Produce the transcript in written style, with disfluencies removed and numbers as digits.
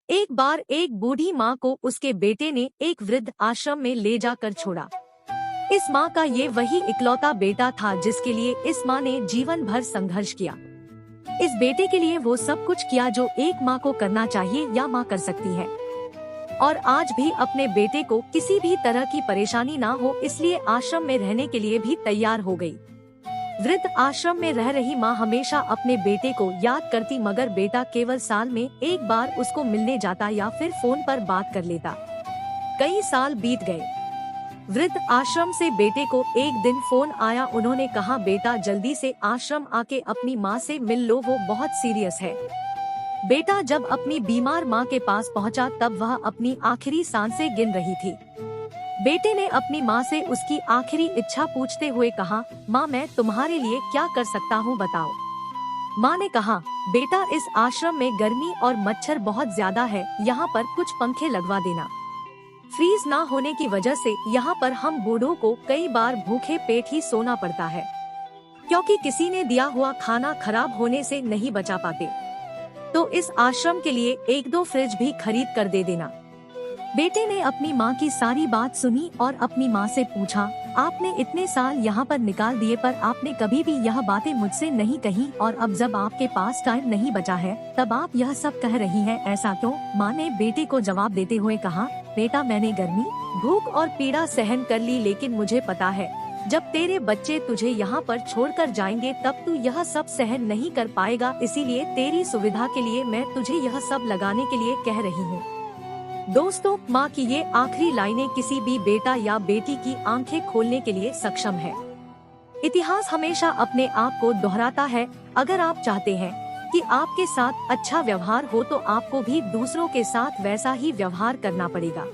एक बार एक बूढ़ी माँ को उसके बेटे ने एक वृद्ध आश्रम में ले जाकर छोड़ा। इस माँ का ये वही इकलौता बेटा था जिसके लिए इस माँ ने जीवन भर संघर्ष किया। इस बेटे के लिए वो सब कुछ किया जो एक माँ को करना चाहिए या माँ कर सकती है, और आज भी अपने बेटे को किसी भी तरह की परेशानी ना हो इसलिए आश्रम में रहने के लिए भी तैयार हो गई। वृद्ध आश्रम में रह रही माँ हमेशा अपने बेटे को याद करती, मगर बेटा केवल साल में एक बार उसको मिलने जाता या फिर फोन पर बात कर लेता। कई साल बीत गए। वृद्ध आश्रम से बेटे को एक दिन फोन आया। उन्होंने कहा, बेटा जल्दी से आश्रम आके अपनी माँ से मिल लो, वो बहुत सीरियस है। बेटा जब अपनी बीमार माँ के पास पहुँचा तब वह अपनी आखिरी सांसें गिन रही थी। बेटे ने अपनी माँ से उसकी आखिरी इच्छा पूछते हुए कहा, माँ मैं तुम्हारे लिए क्या कर सकता हूँ बताओ। माँ ने कहा, बेटा इस आश्रम में गर्मी और मच्छर बहुत ज्यादा है, यहाँ पर कुछ पंखे लगवा देना। फ्रीज ना होने की वजह से यहाँ पर हम बूढ़ों को कई बार भूखे पेट ही सोना पड़ता है, क्योंकि किसी ने दिया हुआ खाना खराब होने से नहीं बचा पाते। तो इस आश्रम के लिए एक दो फ्रिज भी खरीद कर दे देना। बेटे ने अपनी माँ की सारी बात सुनी और अपनी माँ से पूछा, आपने इतने साल यहाँ पर निकाल दिए पर आपने कभी भी यह बातें मुझसे नहीं कही, और अब जब आपके पास टाइम नहीं बचा है तब आप यह सब कह रही हैं, ऐसा क्यों? माँ ने बेटे को जवाब देते हुए कहा, बेटा मैंने गर्मी, भूख और पीड़ा सहन कर ली, लेकिन मुझे पता है जब तेरे बच्चे तुझे यहाँ पर छोड़कर जाएंगे तब तू यह सब सहन नहीं कर पाएगा, इसीलिए तेरी सुविधा के लिए मैं तुझे यह सब लगाने के लिए कह रही हूँ। दोस्तों, माँ की ये आखिरी लाइनें किसी भी बेटा या बेटी की आंखें खोलने के लिए सक्षम है। इतिहास हमेशा अपने आप को दोहराता है। अगर आप चाहते हैं कि आपके साथ अच्छा व्यवहार हो तो आपको भी दूसरों के साथ वैसा ही व्यवहार करना पड़ेगा।